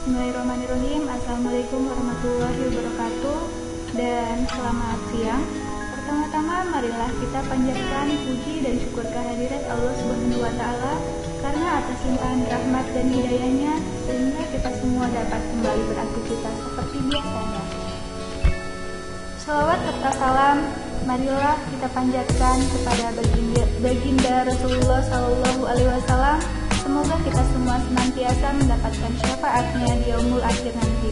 Bismillahirrahmanirrahim. Assalamualaikum warahmatullahi wabarakatuh. Dan selamat siang. Pertama-tama marilah kita panjatkan puji dan syukur kehadirat Allah Subhanahu wa taala karena atas limpahan rahmat dan hidayahnya sehingga kita semua dapat kembali beraktivitas seperti biasanya. Shalawat serta salam marilah kita panjatkan kepada baginda Rasulullah Shallallahu Alaihi Wasallam. Semoga kita semua senantiasa mendapatkan syafaatnya di yaumul akhir nanti.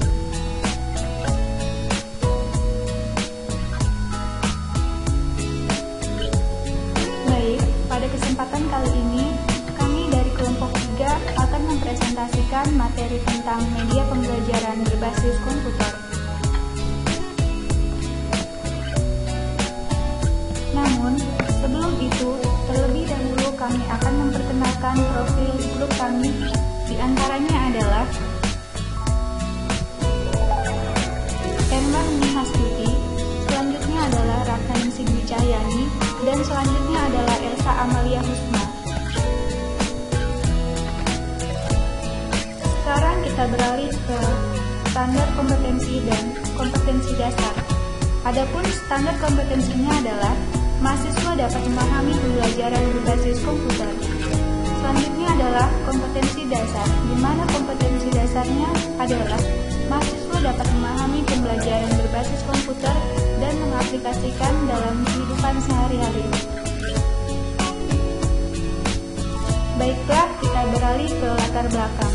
Baik, pada kesempatan kali ini kami dari kelompok 3 akan mempresentasikan materi tentang media pembelajaran berbasis komputer. Namun, sebelum itu, terlebih dahulu kami akan memperkenalkan profil grup kami. Di antaranya adalah Erma Nihastuti, selanjutnya adalah Ratnaningsih Dwi Cahyani, dan selanjutnya adalah Elsa Amalia Husna. Sekarang kita beralih ke standar kompetensi dan kompetensi dasar. Adapun standar kompetensinya adalah mahasiswa dapat memahami pembelajaran berbasis komputer. Selanjutnya adalah kompetensi dasar, di mana kompetensi dasarnya adalah mahasiswa dapat memahami pembelajaran berbasis komputer dan mengaplikasikan dalam kehidupan sehari-hari. Baiklah, kita beralih ke latar belakang.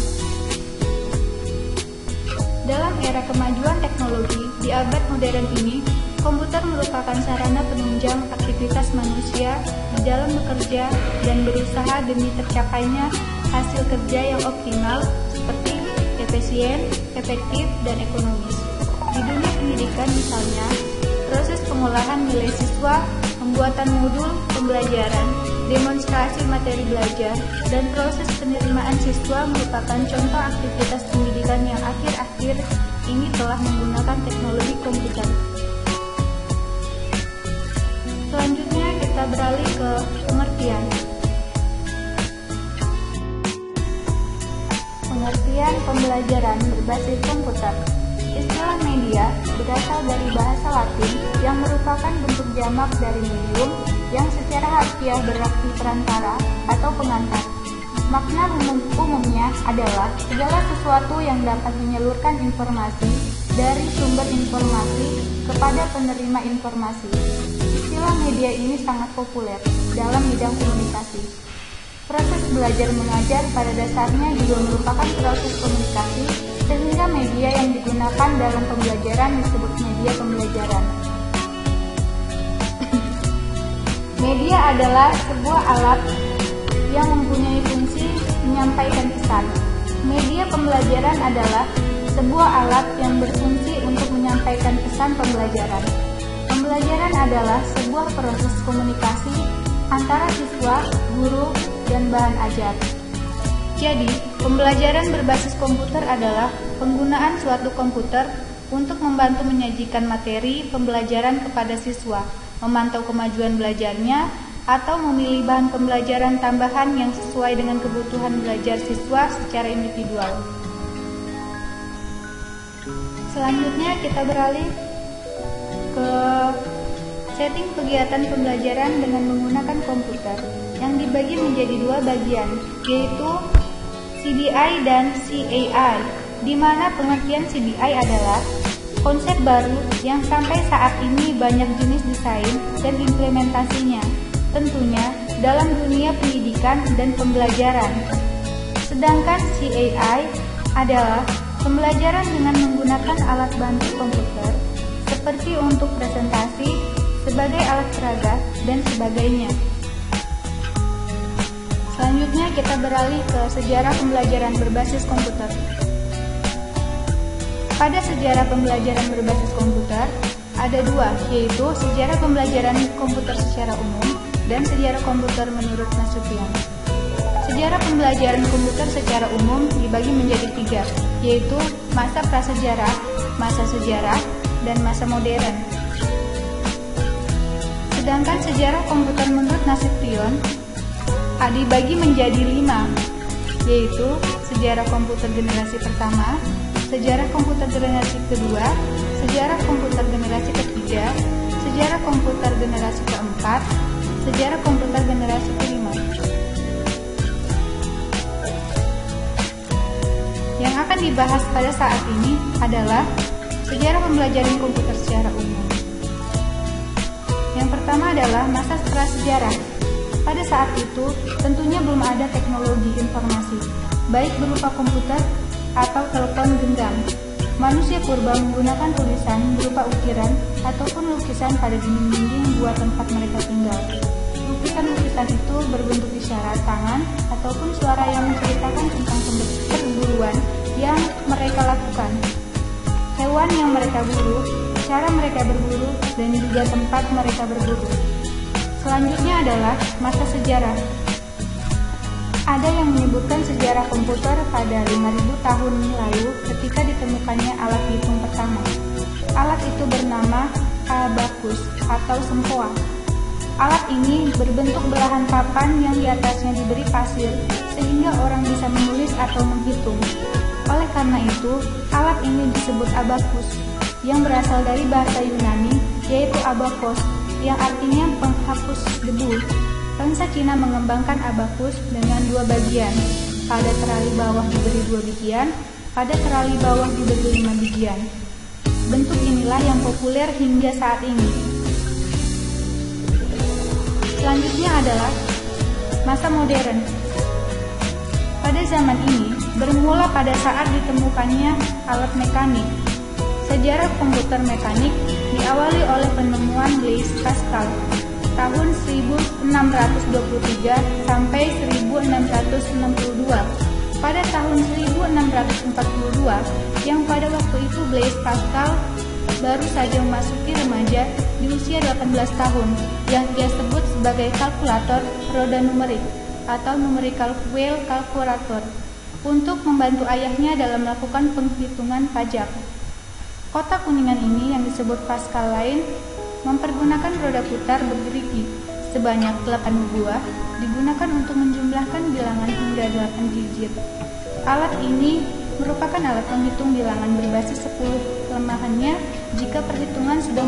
Dalam era kemajuan teknologi di abad modern ini, komputer merupakan sarana penunjang aktivitas manusia di dalam bekerja dan berusaha demi tercapainya hasil kerja yang optimal seperti efisien, efektif, dan ekonomis. Di dunia pendidikan misalnya, proses pengolahan nilai siswa, pembuatan modul pembelajaran, demonstrasi materi belajar, dan proses penerimaan siswa merupakan contoh aktivitas pendidikan yang akhir-akhir ini telah menggunakan teknologi komputer. Selanjutnya kita beralih ke pengertian. Pengertian pembelajaran berbasis komputer. Istilah media berasal dari bahasa Latin yang merupakan bentuk jamak dari medium yang secara harfiah berarti perantara atau pengantar. Makna umumnya adalah segala sesuatu yang dapat menyalurkan informasi dari sumber informasi kepada penerima informasi. Istilah media ini sangat populer dalam bidang komunikasi. Proses belajar mengajar pada dasarnya juga merupakan proses komunikasi, sehingga media yang digunakan dalam pembelajaran disebut media pembelajaran. Media adalah sebuah alat yang mempunyai fungsi menyampaikan pesan. Media pembelajaran adalah sebuah alat yang berfungsi untuk menyampaikan pesan pembelajaran. Pembelajaran adalah sebuah proses komunikasi antara siswa, guru, dan bahan ajar. Jadi, pembelajaran berbasis komputer adalah penggunaan suatu komputer untuk membantu menyajikan materi pembelajaran kepada siswa, memantau kemajuan belajarnya, atau memilih bahan pembelajaran tambahan yang sesuai dengan kebutuhan belajar siswa secara individual. Selanjutnya kita beralih ke setting kegiatan pembelajaran dengan menggunakan komputer yang dibagi menjadi 2 bagian, yaitu CBI dan CAI, di mana pengertian CBI adalah konsep baru yang sampai saat ini banyak jenis desain dan implementasinya, tentunya dalam dunia pendidikan dan pembelajaran. Sedangkan CAI adalah pembelajaran dengan menggunakan alat bantu komputer seperti untuk presentasi, sebagai alat peraga, dan sebagainya. Selanjutnya kita beralih ke sejarah pembelajaran berbasis komputer. Pada sejarah pembelajaran berbasis komputer, ada 2, yaitu sejarah pembelajaran komputer secara umum dan sejarah komputer menurut Nasution. Sejarah pembelajaran komputer secara umum dibagi menjadi 3, yaitu masa prasejarah, masa sejarah, dan masa modern. Sedangkan sejarah komputer menurut Nasution dibagi menjadi 5, yaitu sejarah komputer generasi pertama, sejarah komputer generasi kedua, sejarah komputer generasi ketiga, sejarah komputer generasi keempat, sejarah komputer generasi kelima. Yang akan dibahas pada saat ini adalah sejarah pembelajaran komputer secara umum. Yang pertama adalah masa prasejarah. Pada saat itu, tentunya belum ada teknologi informasi, baik berupa komputer atau telepon genggam. Manusia purba menggunakan tulisan berupa ukiran ataupun lukisan pada dinding-dinding buat tempat mereka tinggal. Lukisan-lukisan itu berbentuk isyarat tangan ataupun suara yang menceritakan tentang perburuan yang mereka lakukan, hewan yang mereka buru, cara mereka berburu, dan juga tempat mereka berburu. Selanjutnya adalah masa sejarah. Ada yang menyebutkan sejarah komputer pada 5.000 tahun lalu ketika ditemukannya alat hitung pertama. Alat itu bernama abacus atau sempoa. Alat ini berbentuk belahan papan yang di atasnya diberi pasir sehingga orang bisa menulis atau menghitung. Oleh karena itu, alat ini disebut abacus yang berasal dari bahasa Yunani yaitu abakos yang artinya penghapus debu. Bangsa Cina mengembangkan abacus dengan dua bagian. Pada terali bawah diberi 2 bijian, pada terali bawah diberi 5 bijian. Bentuk inilah yang populer hingga saat ini. Selanjutnya adalah masa modern. Pada zaman ini, bermula pada saat ditemukannya alat mekanik. Sejarah komputer mekanik diawali oleh penemuan Blaise Pascal tahun 1623 sampai 1662. Pada tahun 1642, yang pada waktu itu Blaise Pascal baru saja memasuki remaja di usia 18 tahun, yang ia sebut sebagai kalkulator roda numerik atau numerical wheel calculator untuk membantu ayahnya dalam melakukan penghitungan pajak. Kotak kuningan ini yang disebut Pascal lain mempergunakan roda putar bergerigi sebanyak 8 buah digunakan untuk menjumlahkan bilangan hingga 8 digit. Alat ini merupakan alat penghitung bilangan berbasis 10 kelemahannya jika perhitungan sudah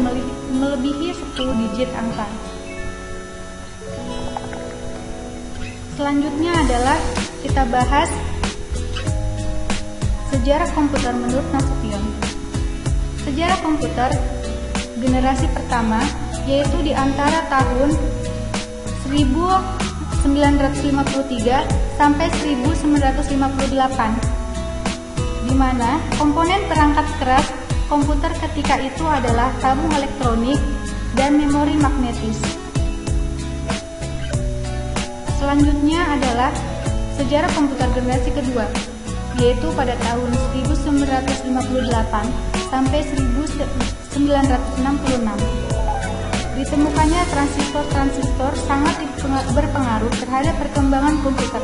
melebihi 10 digit angka. Selanjutnya adalah kita bahas sejarah komputer menurut Nasution. Sejarah komputer generasi pertama yaitu di antara tahun 1953 sampai 1958, di mana komponen perangkat keras komputer ketika itu adalah tabung elektronik dan memori magnetis. Selanjutnya adalah sejarah komputer generasi kedua, yaitu pada tahun 1958 sampai 1966. Ditemukannya transistor sangat berpengaruh terhadap perkembangan komputer.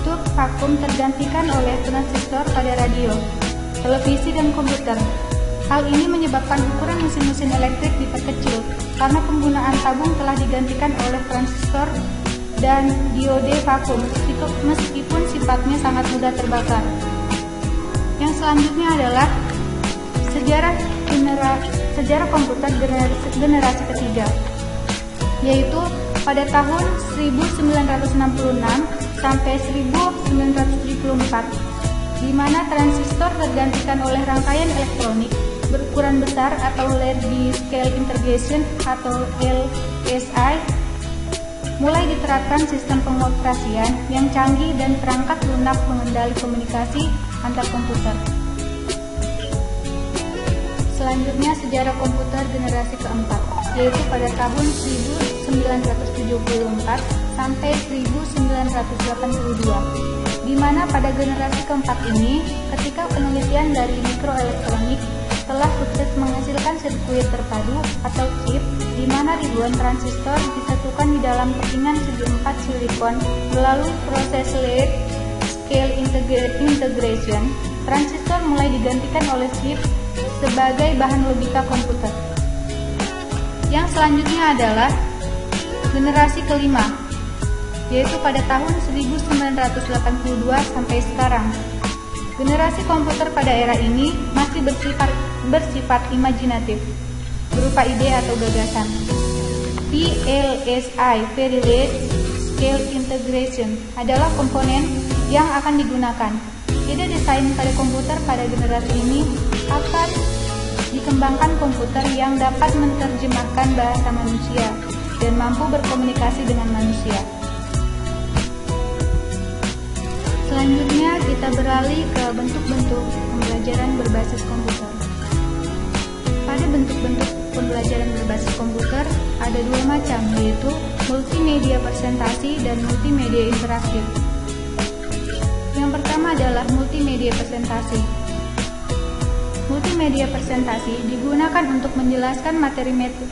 Tube vakum tergantikan oleh transistor pada radio, televisi, dan komputer. Hal ini menyebabkan ukuran mesin-mesin elektrik diperkecil karena penggunaan tabung telah digantikan oleh transistor dan diode vakum, meskipun sifatnya sangat mudah terbakar. Yang selanjutnya adalah sejarah komputer generasi ketiga, yaitu pada tahun 1966 sampai 1974, di mana transistor tergantikan oleh rangkaian elektronik berukuran besar atau Large Scale Integration atau LSI. Mulai diterapkan sistem pengoperasian yang canggih dan perangkat lunak pengendali komunikasi antar komputer. Selanjutnya sejarah komputer generasi keempat, yaitu pada tahun 1974 sampai 1982, di mana pada generasi keempat ini, ketika penelitian dari mikroelektronik telah sukses menghasilkan sirkuit terpadu atau chip, di mana ribuan transistor disatukan di dalam kepingan segi 4 silikon melalui proses Large Scale Integration. Transistor mulai digantikan oleh chip sebagai bahan logika komputer. Yang selanjutnya adalah generasi kelima, yaitu pada tahun 1982 sampai sekarang. Generasi komputer pada era ini masih bersifat imajinatif, berupa ide atau gagasan. VLSI, Very Large Scale Integration, adalah komponen yang akan digunakan. Ide desain pada komputer pada generasi ini akan dikembangkan komputer yang dapat menerjemahkan bahasa manusia dan mampu berkomunikasi dengan manusia. Selanjutnya kita beralih ke bentuk-bentuk pembelajaran berbasis komputer. Pada bentuk-bentuk pembelajaran berbasis komputer ada dua macam, yaitu multimedia presentasi dan multimedia interaktif. Yang pertama adalah multimedia presentasi. Multimedia presentasi digunakan untuk menjelaskan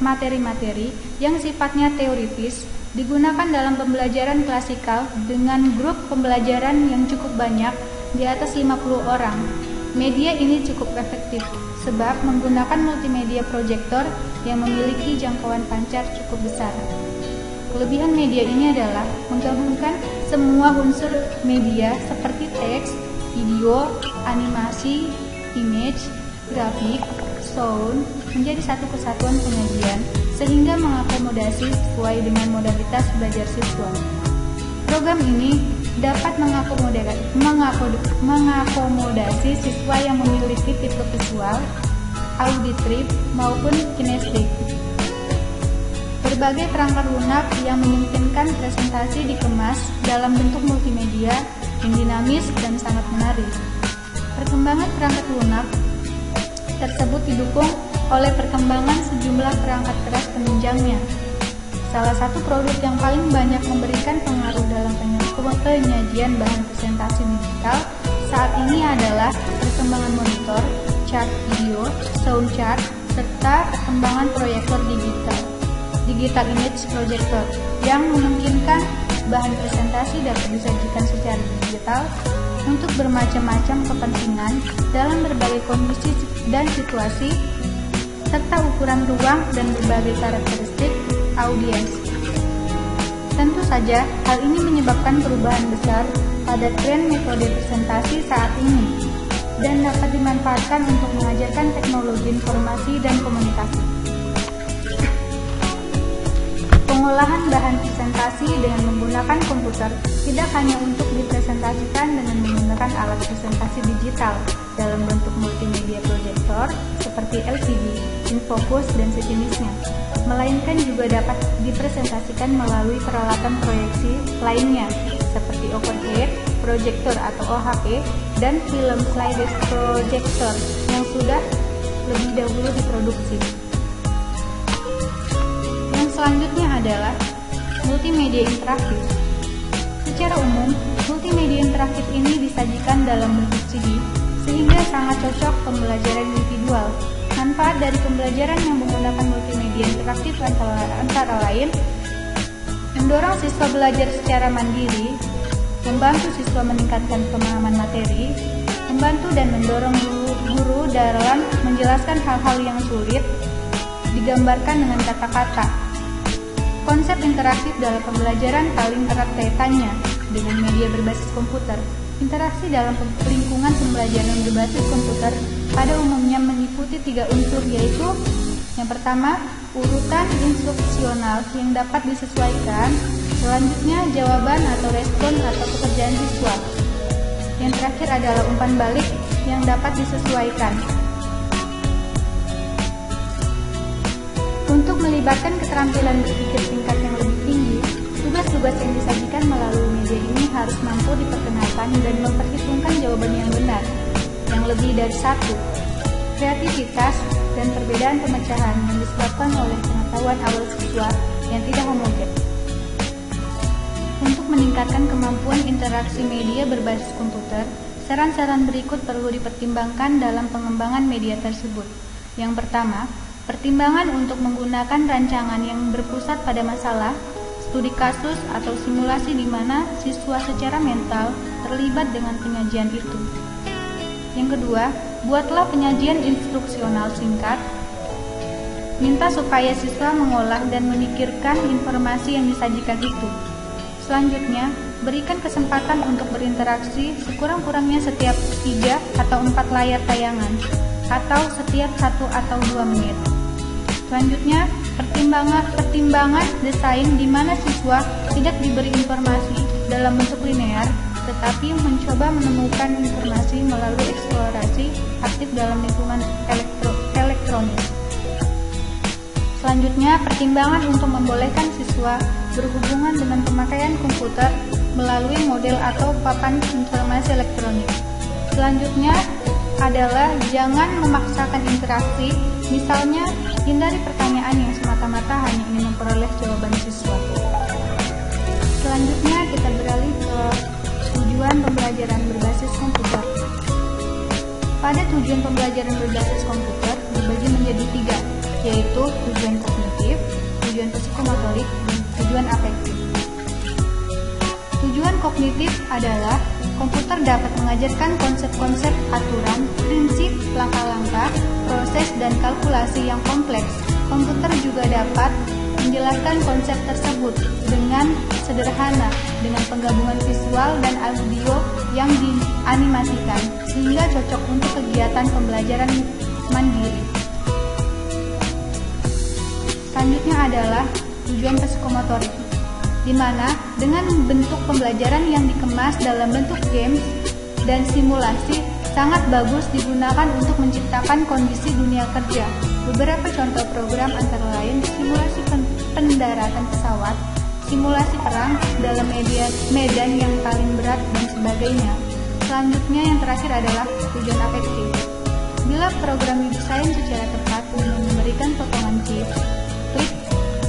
materi-materi yang sifatnya teoritis, digunakan dalam pembelajaran klasikal dengan grup pembelajaran yang cukup banyak, di atas 50 orang. Media ini cukup efektif, sebab menggunakan multimedia proyektor yang memiliki jangkauan pancar cukup besar. Kelebihan media ini adalah menggabungkan semua unsur media seperti teks, video, animasi, image, grafik, sound menjadi satu kesatuan penyajian sehingga mengakomodasi sesuai dengan modalitas belajar siswa. Program ini dapat mengakomodasi siswa yang memiliki tipe visual, auditif maupun kinestetik. Berbagai perangkat lunak yang memungkinkan presentasi dikemas dalam bentuk multimedia yang dinamis dan sangat menarik. Perkembangan perangkat lunak tersebut didukung oleh perkembangan sejumlah perangkat keras penunjangnya. Salah satu produk yang paling banyak memberikan pengaruh dalam penyajian bahan presentasi digital saat ini adalah perkembangan monitor, chart video, sound chart, serta perkembangan proyektor digital image projector, yang memungkinkan bahan presentasi dapat disajikan secara digital untuk bermacam-macam kepentingan dalam berbagai kondisi dan situasi, serta ukuran ruang dan berbagai karakteristik audiens. Tentu saja, hal ini menyebabkan perubahan besar pada tren metode presentasi saat ini dan dapat dimanfaatkan untuk mengajarkan teknologi informasi dan komunikasi. Pengolahan bahan presentasi dengan menggunakan komputer tidak hanya untuk dipresentasikan dengan menggunakan alat presentasi digital dalam bentuk multimedia proyektor seperti LCD, infocus, dan sejenisnya, melainkan juga dapat dipresentasikan melalui peralatan proyeksi lainnya seperti overhead projector atau OHP dan film slide projector yang sudah lebih dahulu diproduksi. Yang selanjutnya adalah multimedia interaktif. Secara umum, multimedia interaktif ini disajikan dalam bentuk CD sehingga sangat cocok pembelajaran individual. Manfaat dari pembelajaran yang menggunakan multimedia interaktif antara lain mendorong siswa belajar secara mandiri, membantu siswa meningkatkan pemahaman materi, membantu dan mendorong guru dalam menjelaskan hal-hal yang sulit digambarkan dengan kata-kata. Konsep interaktif dalam pembelajaran paling erat kaitannya dengan media berbasis komputer. Interaksi dalam lingkungan pembelajaran berbasis komputer pada umumnya meliputi 3 unsur, yaitu yang pertama, urutan instruksional yang dapat disesuaikan, selanjutnya jawaban atau respon atau pekerjaan siswa. Yang terakhir adalah umpan balik yang dapat disesuaikan. Untuk melibatkan keterampilan berpikir tingkat yang lebih tinggi, tugas-tugas yang disajikan melalui media ini harus mampu diperkenalkan dan memperhitungkan jawaban yang benar, yang lebih dari satu. Kreativitas dan perbedaan pemecahan yang disebabkan oleh pengetahuan awal siswa yang tidak homogen. Untuk meningkatkan kemampuan interaksi media berbasis komputer, saran-saran berikut perlu dipertimbangkan dalam pengembangan media tersebut. Yang pertama, pertimbangan untuk menggunakan rancangan yang berpusat pada masalah, studi kasus atau simulasi di mana siswa secara mental terlibat dengan penyajian itu. Yang kedua, buatlah penyajian instruksional singkat. Minta supaya siswa mengolah dan memikirkan informasi yang disajikan itu. Selanjutnya, berikan kesempatan untuk berinteraksi sekurang-kurangnya setiap 3 atau 4 layar tayangan, atau setiap 1 atau 2 menit. Selanjutnya, pertimbangan desain di mana siswa tidak diberi informasi dalam bentuk linear, tetapi mencoba menemukan informasi melalui eksplorasi aktif dalam lingkungan elektronik. Selanjutnya, pertimbangan untuk membolehkan siswa berhubungan dengan pemakaian komputer melalui model atau papan informasi elektronik. Selanjutnya adalah jangan memaksakan interaksi, misalnya hindari pertanyaan yang semata-mata hanya ingin memperoleh jawaban siswa. Selanjutnya kita beralih ke tujuan pembelajaran berbasis komputer. Pada tujuan pembelajaran berbasis komputer dibagi menjadi 3, yaitu tujuan kognitif, tujuan psikomotorik, dan tujuan afektif. Tujuan kognitif adalah komputer dapat mengajarkan konsep-konsep aturan, prinsip, langkah-langkah, proses, dan kalkulasi yang kompleks. Komputer juga dapat menjelaskan konsep tersebut dengan sederhana, dengan penggabungan visual dan audio yang dianimasikan, sehingga cocok untuk kegiatan pembelajaran mandiri. Selanjutnya adalah tujuan psikomotorik, di mana dengan bentuk pembelajaran yang dikemas dalam bentuk games dan simulasi sangat bagus digunakan untuk menciptakan kondisi dunia kerja. Beberapa contoh program antara lain simulasi pendaratan pesawat, simulasi perang dalam medan yang paling berat, dan sebagainya. Selanjutnya yang terakhir adalah tujuan afektif. Bila program didesain secara tepat dengan memberikan potongan chip, klip,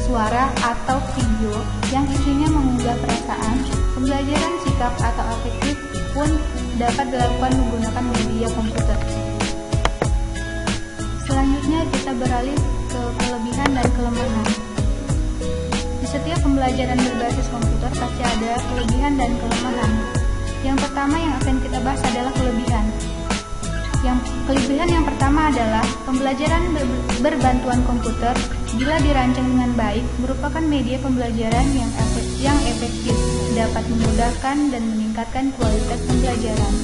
suara, atau video yang isinya mengunggah perasaan, pembelajaran sikap atau afektif pun dapat dilakukan menggunakan media komputer. Selanjutnya kita beralih ke kelebihan dan kelemahan. Di setiap pembelajaran berbasis komputer pasti ada kelebihan dan kelemahan. Yang pertama yang akan kita bahas adalah kelebihan. Kelebihan yang pertama adalah pembelajaran berbantuan komputer bila dirancang dengan baik merupakan media pembelajaran yang efektif, dapat memudahkan dan meningkatkan kualitas pembelajaran.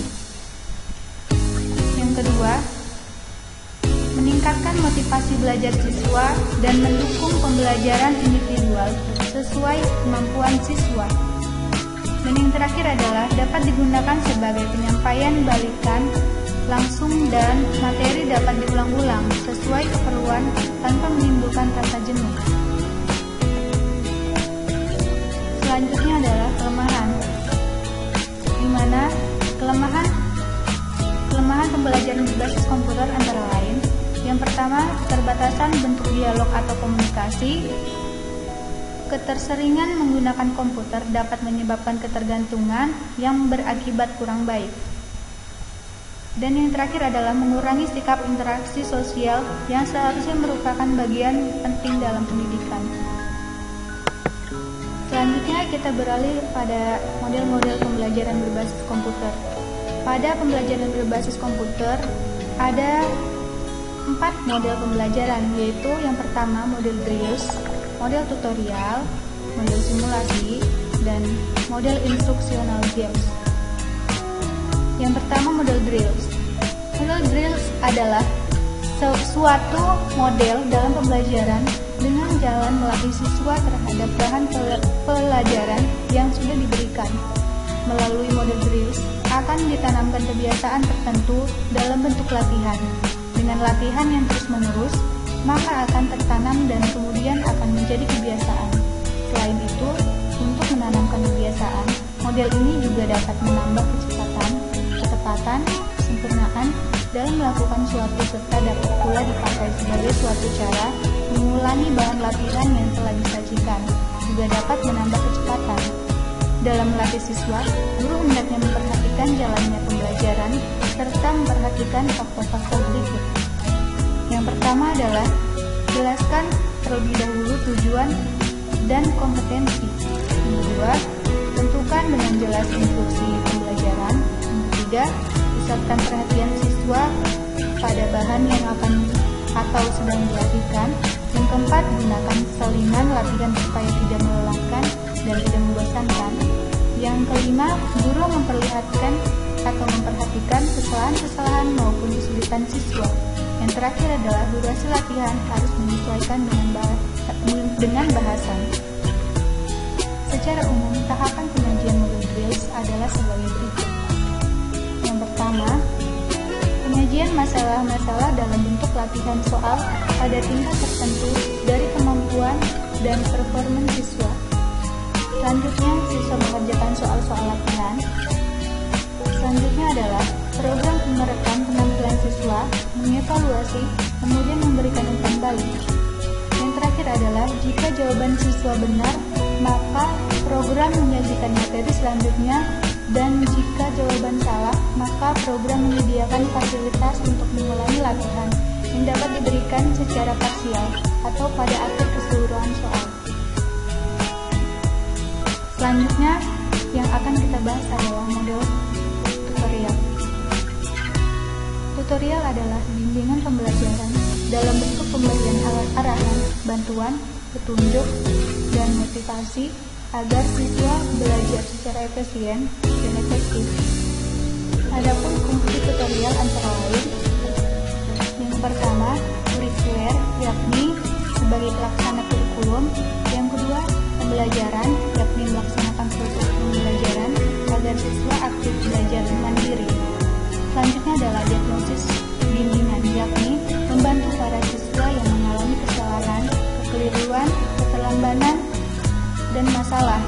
Yang kedua, meningkatkan motivasi belajar siswa dan mendukung pembelajaran individual sesuai kemampuan siswa. Dan yang terakhir adalah dapat digunakan sebagai penyampaian balikan langsung dan materi dapat diulang-ulang sesuai keperluan tanpa menimbulkan rasa jenuh. Selanjutnya adalah kelemahan, di mana kelemahan pembelajaran berbasis komputer antara lain: yang pertama, keterbatasan bentuk dialog atau komunikasi. Keterseringan menggunakan komputer dapat menyebabkan ketergantungan yang berakibat kurang baik. Dan yang terakhir adalah mengurangi sikap interaksi sosial yang seharusnya merupakan bagian penting dalam pendidikan. Selanjutnya kita beralih pada model-model pembelajaran berbasis komputer. Pada pembelajaran berbasis komputer ada 4 model pembelajaran, yaitu yang pertama model drills, model tutorial, model simulasi, dan model instruksional games. Yang pertama model drills. Model drills adalah suatu model dalam pembelajaran dengan jalan melatih siswa terhadap bahan pelajaran yang sudah diberikan. Melalui model drills akan ditanamkan kebiasaan tertentu dalam bentuk latihan. Dengan latihan yang terus-menerus, maka akan tertanam dan kemudian akan menjadi kebiasaan. Selain itu, untuk menanamkan kebiasaan, model ini juga dapat menambah kecepatan, kesempurnaan dalam melakukan suatu, serta dapat pula dipakai sebagai suatu cara mengulangi bahan latihan yang telah disajikan. Juga dapat menambah kecepatan. Dalam melatih siswa, guru hendaknya memperhatikan jalannya pembelajaran serta memperhatikan faktor-faktor berikut. Yang pertama adalah jelaskan terlebih dahulu tujuan dan kompetensi. Yang kedua, tentukan dengan jelas instruksi pembelajaran. Yang ketiga, pusatkan perhatian siswa pada bahan yang akan atau sedang dilatihkan. Yang keempat, gunakan salinan latihan supaya tidak melelahkan. dan tidak membosankan. Yang kelima, guru memperlihatkan atau memperhatikan kesalahan-kesalahan maupun kesulitan siswa. Yang terakhir adalah durasi latihan harus menyesuaikan dengan bahasan. Secara umum, tahapan penyajian model drills adalah sebagai berikut. Yang pertama, penyajian masalah-masalah dalam bentuk latihan soal pada tingkat tertentu dari kemampuan dan performa siswa. Selanjutnya, siswa mengerjakan soal-soal latihan. Selanjutnya adalah program merekam penampilan siswa, mengevaluasi, kemudian memberikan umpan balik. Yang terakhir adalah jika jawaban siswa benar, maka program menyajikan materi selanjutnya, dan jika jawaban salah, maka program menyediakan fasilitas untuk mengulangi latihan yang dapat diberikan secara parsial atau pada akhir keseluruhan soal. Selanjutnya, yang akan kita bahas adalah model tutorial. Tutorial adalah bimbingan pembelajaran dalam bentuk pemberian arahan, bantuan, petunjuk, dan motivasi agar siswa belajar secara efisien dan efektif. Adapun fungsi tutorial antara lain, yang pertama, kurikuler, yakni sebagai pelaksana kurikulum. Yang kedua, pembelajaran, yakni melaksanakan proses pembelajaran agar siswa aktif belajar mandiri. Selanjutnya adalah diagnosis bimbingan, yakni membantu para siswa yang mengalami kesalahan, kekeliruan, keterlambatan, dan masalah.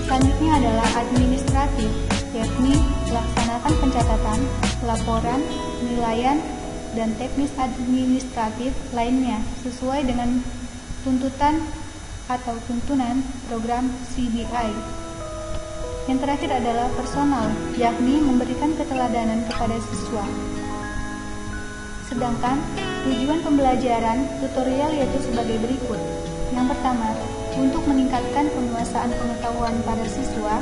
Selanjutnya adalah administratif, yakni melaksanakan pencatatan, laporan, penilaian, dan teknis administratif lainnya sesuai dengan tuntutan atau tuntunan program CBI. Yang terakhir adalah personal, yakni memberikan keteladanan kepada siswa. Sedangkan tujuan pembelajaran tutorial yaitu sebagai berikut. Yang pertama, untuk meningkatkan penguasaan pengetahuan para siswa.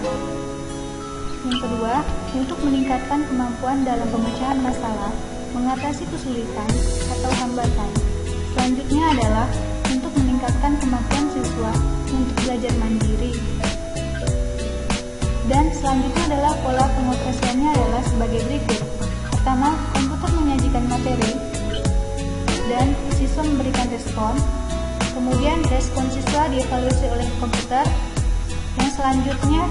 Yang kedua, untuk meningkatkan kemampuan dalam pemecahan masalah, mengatasi kesulitan atau hambatan. Selanjutnya adalah untuk meningkatkan kemampuan siswa untuk belajar mandiri. Dan selanjutnya adalah pola pengoperasiannya adalah sebagai berikut. Pertama, komputer menyajikan materi dan siswa memberikan respon. Kemudian respon siswa dievaluasi oleh komputer. Yang selanjutnya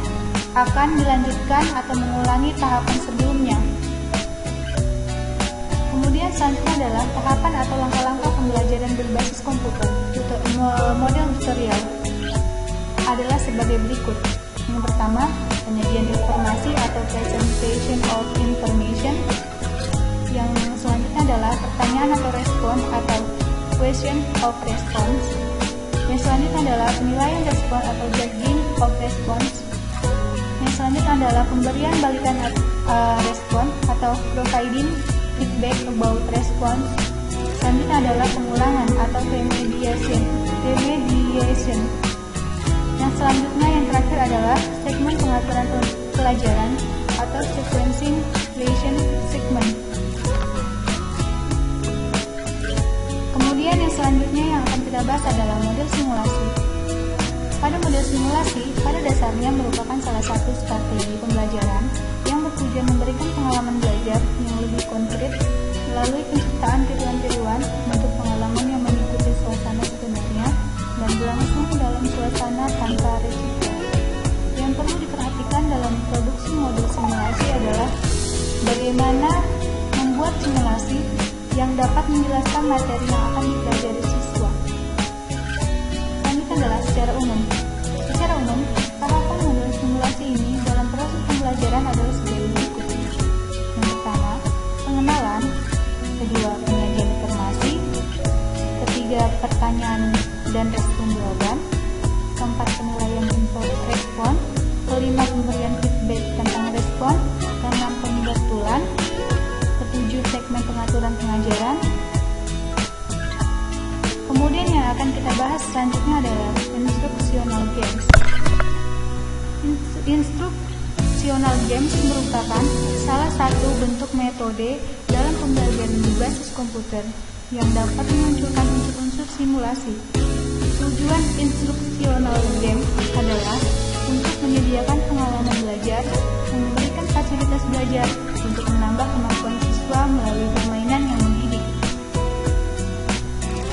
akan dilanjutkan atau mengulangi tahapan sebelumnya. Kemudian selanjutnya adalah tahapan atau langkah-langkah pembelajaran berbasis komputer. Model tutorial adalah sebagai berikut. Yang pertama, penyajian informasi atau presentation of information. Yang selanjutnya adalah pertanyaan atau respon atau question of response. Yang selanjutnya adalah penilaian respon atau judging of response. Yang selanjutnya adalah pemberian balikan respon atau providing feedback about response. Selanjutnya adalah pengulangan atau remediation. Yang selanjutnya yang terakhir adalah segmen pengaturan pelajaran atau sequencing creation segment. Kemudian yang selanjutnya yang akan kita bahas adalah model simulasi. Pada model simulasi, pada dasarnya merupakan salah satu strategi pembelajaran yang bertujuan memberikan pengalaman belajar yang lebih konkret melalui penciptaan tiruan-tiruan bentuk pengalaman yang mengikuti suasana sebenarnya dan berlangsung dalam suasana tanpa risiko. Yang perlu diperhatikan dalam produksi model simulasi adalah bagaimana membuat simulasi yang dapat menjelaskan materi yang akan dipelajari siswa. Selanjutnya adalah secara umum. Secara umum, tahapan model simulasi ini dalam proses pembelajaran adalah sebagai berikut. Yang pertama, pengenalan. Kedua, penyajian informasi. Ketiga, pertanyaan dan respon jawaban. Keempat, penilaian respon. Kelima, pemberian feedback tentang respon. Keenam, pembetulan. Ketujuh, segmen pengaturan pengajaran. Kemudian yang akan kita bahas selanjutnya adalah instructional games. Instructional games merupakan salah satu bentuk metode dalam pembelajaran berbasis komputer yang dapat memunculkan unsur-unsur simulasi. Tujuan instruksional games adalah untuk menyediakan pengalaman belajar, memberikan fasilitas belajar untuk menambah kemampuan siswa melalui permainan yang mendidik.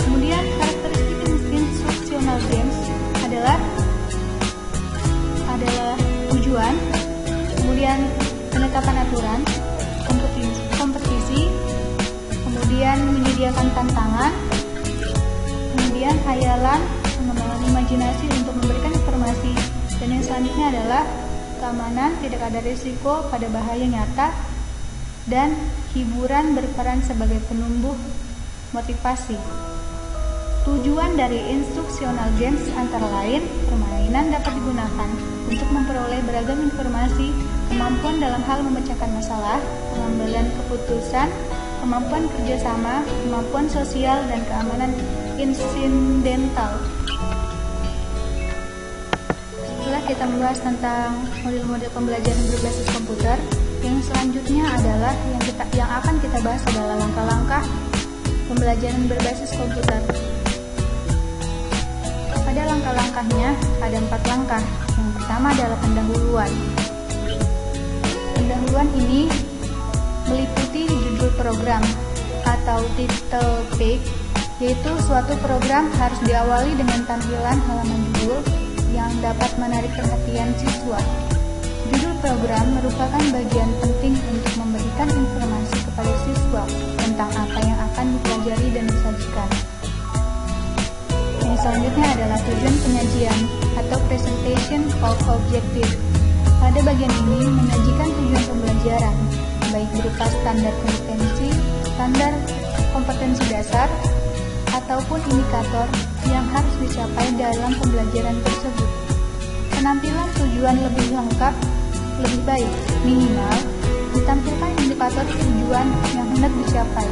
Kemudian karakteristik instruksional games adalah tujuan, kemudian penetapan aturan, kompetisi, kemudian menyediakan tantangan, kemudian khayalan, pengembangan imajinasi untuk memberikan informasi, dan yang selanjutnya adalah keamanan, tidak ada risiko pada bahaya nyata, dan hiburan berperan sebagai penumbuh motivasi. Tujuan dari instruksional games antara lain, permainan dapat digunakan untuk memperoleh beragam informasi, kemampuan dalam hal memecahkan masalah, pengambilan keputusan, kemampuan kerjasama, kemampuan sosial, dan keamanan insidental. Setelah kita membahas tentang model-model pembelajaran berbasis komputer, yang selanjutnya adalah yang akan kita bahas adalah langkah-langkah pembelajaran berbasis komputer. Pada langkah-langkahnya ada 4 langkah. Yang pertama adalah pendahuluan. Pendahuluan ini meliputi judul program atau title page, yaitu suatu program harus diawali dengan tampilan halaman judul yang dapat menarik perhatian siswa. Judul program merupakan bagian penting untuk memberikan informasi kepada siswa tentang apa yang akan dipelajari dan disajikan. Yang selanjutnya adalah tujuan penyajian atau presentation of objective. Pada bagian ini menyajikan tujuan pembelajaran, baik berupa standar kompetensi dasar, ataupun indikator yang harus dicapai dalam pembelajaran tersebut. Penampilan tujuan lebih lengkap, lebih baik, minimal, ditampilkan indikator tujuan yang hendak dicapai.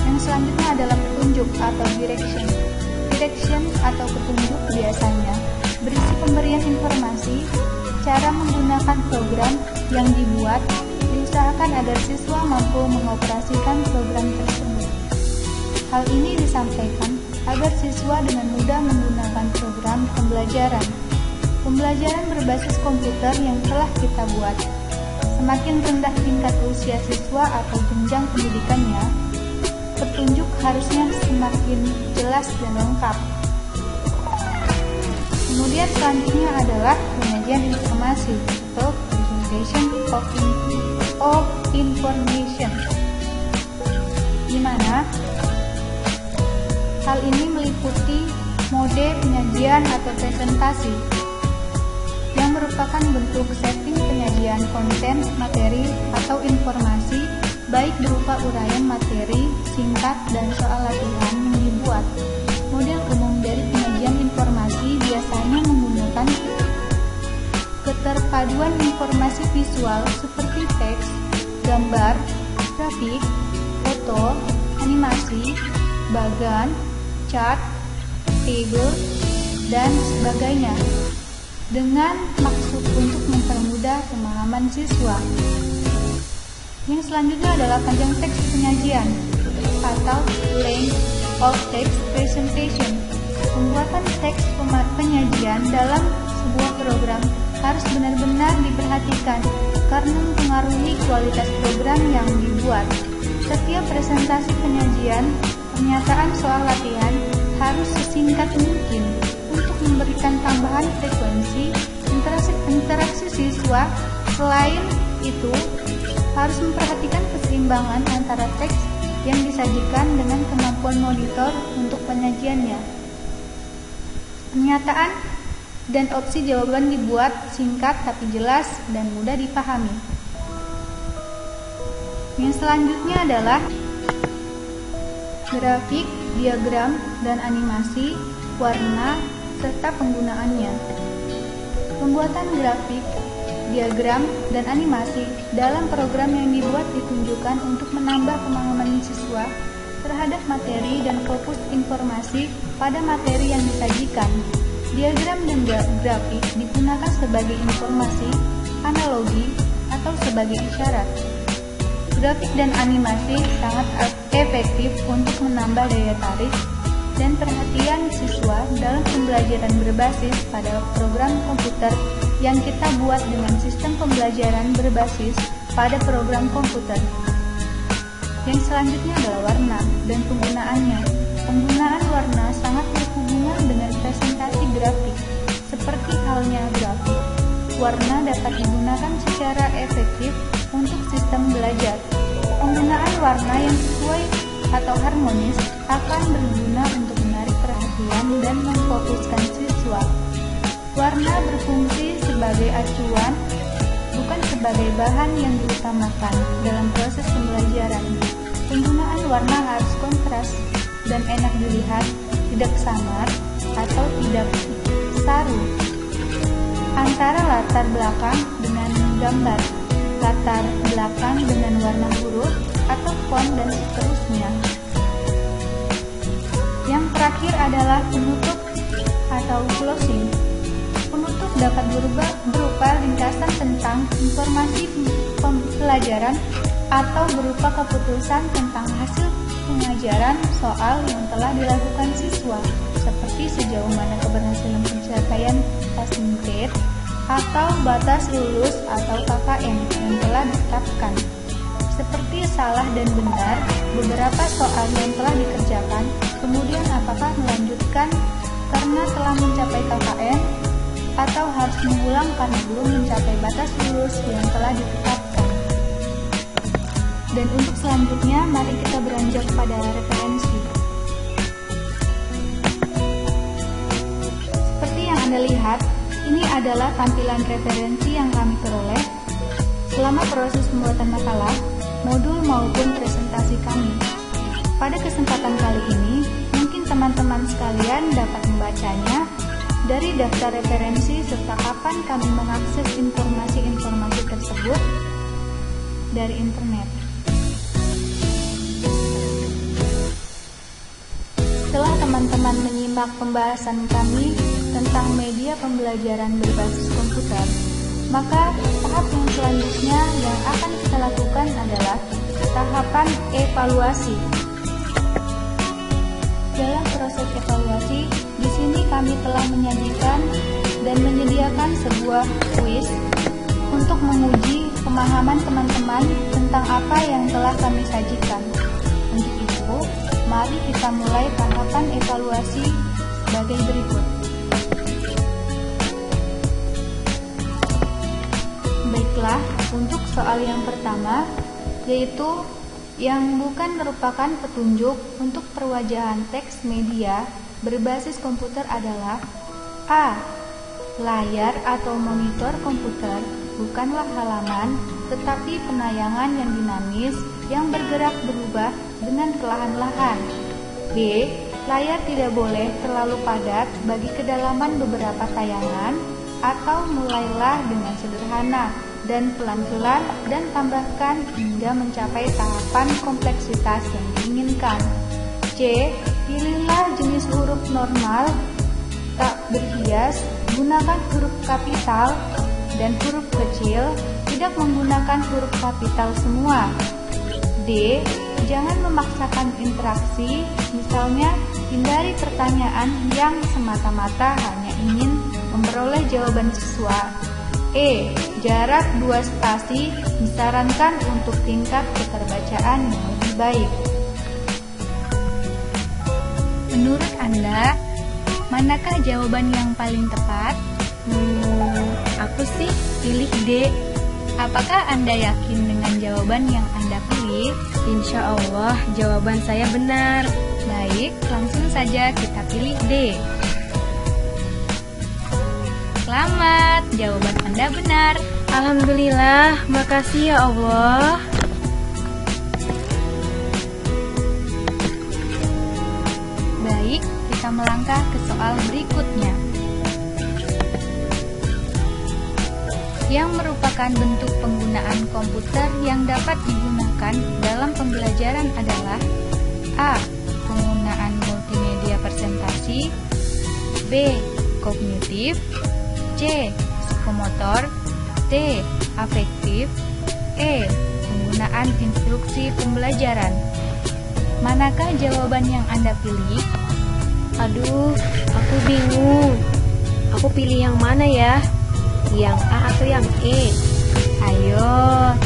Yang selanjutnya adalah petunjuk atau direction. Direction atau petunjuk biasanya berisi pemberian informasi, cara menggunakan program yang dibuat, diusahakan agar siswa mampu mengoperasikan program tersebut. Hal ini disampaikan agar siswa dengan mudah menggunakan program pembelajaran. Pembelajaran berbasis komputer yang telah kita buat. Semakin rendah tingkat usia siswa atau jenjang pendidikannya, petunjuk harusnya semakin jelas dan lengkap. Kemudian selanjutnya adalah penyajian informasi atau presentation of information, di mana hal ini meliputi mode penyajian atau presentasi yang merupakan bentuk setting penyajian konten, materi, atau informasi baik berupa uraian materi, singkat, dan soal latihan yang dibuat. Model umum dari penyajian informasi biasanya menggunakan keterpaduan informasi visual seperti teks, gambar, grafik, foto, animasi, bagan, chart, table, dan sebagainya, dengan maksud untuk mempermudah pemahaman siswa. Yang selanjutnya adalah panjang teks penyajian atau length of text presentation. Pembuatan teks penyajian dalam sebuah program harus benar-benar diperhatikan karena mempengaruhi kualitas program yang dibuat. Setiap presentasi penyajian, pernyataan soal latihan harus sesingkat mungkin untuk memberikan tambahan frekuensi interaksi siswa. Selain itu, harus memperhatikan keseimbangan antara teks yang disajikan dengan kemampuan monitor untuk penyajiannya. Pernyataan dan opsi jawaban dibuat singkat tapi jelas dan mudah dipahami. Yang selanjutnya adalah grafik, diagram, dan animasi, warna, serta penggunaannya. Pembuatan grafik, diagram, dan animasi dalam program yang dibuat ditunjukkan untuk menambah pemahaman siswa terhadap materi dan fokus informasi pada materi yang disajikan. Diagram dan grafik digunakan sebagai informasi, analogi, atau sebagai isyarat. Grafik dan animasi sangat efektif untuk menambah daya tarik, dan perhatian siswa dalam pembelajaran berbasis pada program komputer yang kita buat dengan sistem pembelajaran berbasis pada program komputer. Yang selanjutnya adalah warna dan penggunaannya. Penggunaan warna sangat berhubungan dengan presentasi grafik. Seperti halnya grafik, warna dapat digunakan secara efektif untuk sistem belajar. Penggunaan warna yang sesuai atau harmonis akan berguna untuk menarik perhatian dan memfokuskan siswa. Warna berfungsi sebagai acuan, bukan sebagai bahan yang diutamakan dalam proses pembelajaran. Penggunaan warna harus kontras dan enak dilihat, tidak samar atau tidak saru. Antara latar belakang dengan gambar, latar belakang dengan warna huruf atau font dan seterusnya. Yang terakhir adalah penutup atau closing. Penutup dapat berupa ringkasan tentang informasi pembelajaran atau berupa keputusan tentang hasil pengajaran soal yang telah dilakukan siswa, seperti sejauh mana keberhasilan pencapaian passing grade atau batas lulus atau KKM yang telah ditetapkan. Seperti salah dan benar, beberapa soal yang telah dikerjakan, kemudian apakah melanjutkan karena telah mencapai KKM atau harus mengulang karena belum mencapai batas lulus yang telah ditetapkan. Dan untuk selanjutnya, mari kita beranjak pada referensi. Seperti yang Anda lihat, ini adalah tampilan referensi yang kami peroleh selama proses pembuatan makalah, modul maupun presentasi kami. Pada kesempatan kali ini, mungkin teman-teman sekalian dapat membacanya dari daftar referensi serta kapan kami mengakses informasi-informasi tersebut dari internet. Setelah teman-teman menyimak pembahasan kami tentang media pembelajaran berbasis komputer, maka tahap yang selanjutnya yang akan kita lakukan adalah tahapan evaluasi. Dalam proses evaluasi, di sini kami telah menyajikan dan menyediakan sebuah kuis untuk menguji pemahaman teman-teman tentang apa yang telah kami sajikan. Untuk itu, mari kita mulai tahapan evaluasi sebagai berikut. Baiklah, untuk soal yang pertama, yaitu yang bukan merupakan petunjuk untuk perwajahan teks media berbasis komputer adalah A. Layar atau monitor komputer bukanlah halaman, tetapi penayangan yang dinamis yang bergerak berubah dengan perlahan-lahan. B. Layar tidak boleh terlalu padat bagi kedalaman beberapa tayangan, atau mulailah dengan sederhana dan pelan-pelan dan tambahkan hingga mencapai tahapan kompleksitas yang diinginkan. C. Pilihlah jenis huruf normal, tak berhias, gunakan huruf kapital dan huruf kecil, tidak menggunakan huruf kapital semua. D. Jangan memaksakan interaksi, misalnya hindari pertanyaan yang semata-mata hanya ingin memperoleh jawaban siswa. E. Jarak 2 spasi disarankan untuk tingkat keterbacaan yang lebih baik. Menurut Anda, manakah jawaban yang paling tepat? Aku sih Pilih D. Apakah Anda yakin dengan jawaban yang Anda pilih? insya Allah jawaban saya benar. Baik, langsung saja kita pilih D. Selamat, jawaban Anda benar. Alhamdulillah, makasih ya Allah. Baik, kita melangkah ke soal berikutnya, yang merupakan bentuk penggunaan komputer yang dapat digunakan dalam pembelajaran adalah A. Penggunaan multimedia presentasi, B. Kognitif, C. Psikomotor, D. Afektif, E. Penggunaan instruksi pembelajaran. Manakah jawaban yang Anda pilih? Aduh, aku bingung. Aku pilih yang mana ya? Yang A atau yang E? Ayo,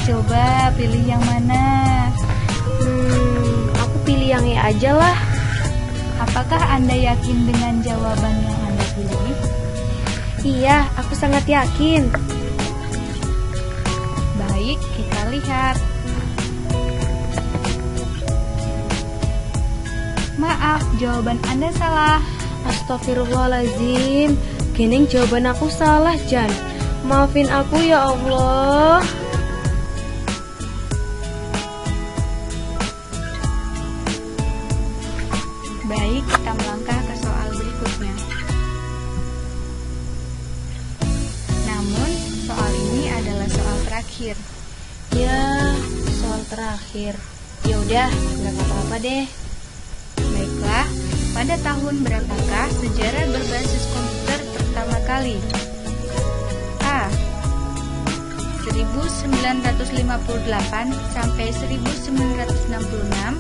coba pilih yang mana? Aku pilih yang E aja lah. Apakah Anda yakin dengan jawaban yang Anda pilih? Iya, aku sangat yakin. Baik, kita lihat. Maaf, jawaban Anda salah. Astagfirullahaladzim, Geneng jawaban aku salah, Jan. Maafin aku ya Allah. Baik, kita melangkah ke soal berikutnya. Namun, soal ini adalah soal terakhir. Ya, soal terakhir. Ya udah, nggak apa-apa deh. Baiklah, pada tahun berapakah sejarah berbasis komputer pertama kali? A. 1958 sampai 1966.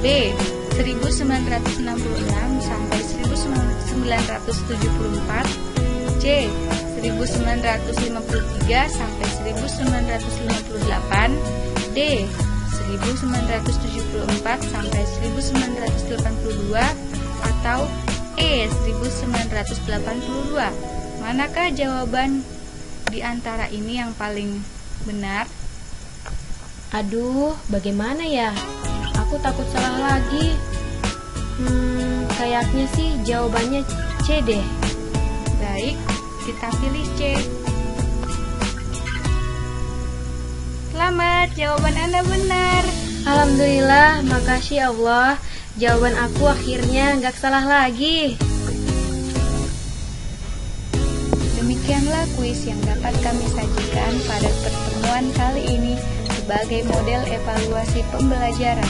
B. 1966 sampai 1974. C. 1953 sampai 1958. D. 1974 sampai 1982 atau E 1982. Manakah jawaban di antara ini yang paling benar? Aduh, bagaimana ya? Aku takut salah lagi. Kayaknya sih jawabannya C deh. Baik, kita pilih C. Selamat, jawaban Anda benar. Alhamdulillah, makasih Allah. Jawaban aku akhirnya nggak salah lagi. Demikianlah kuis yang dapat kami sajikan pada pertemuan kali ini sebagai model evaluasi pembelajaran.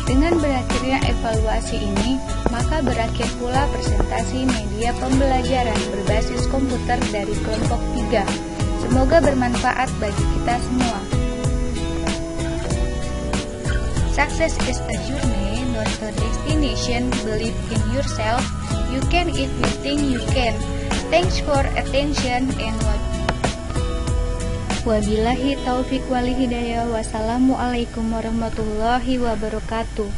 Dengan berakhirnya evaluasi ini, maka berakhir pula presentasi media pembelajaran berbasis komputer dari kelompok 3. Semoga bermanfaat bagi kita semua. Success is a journey, not a destination. Believe in yourself. You can if you think you can. Thanks for attention and wabillahi taufik wal hidayah. Wassalamualaikum warahmatullahi wabarakatuh.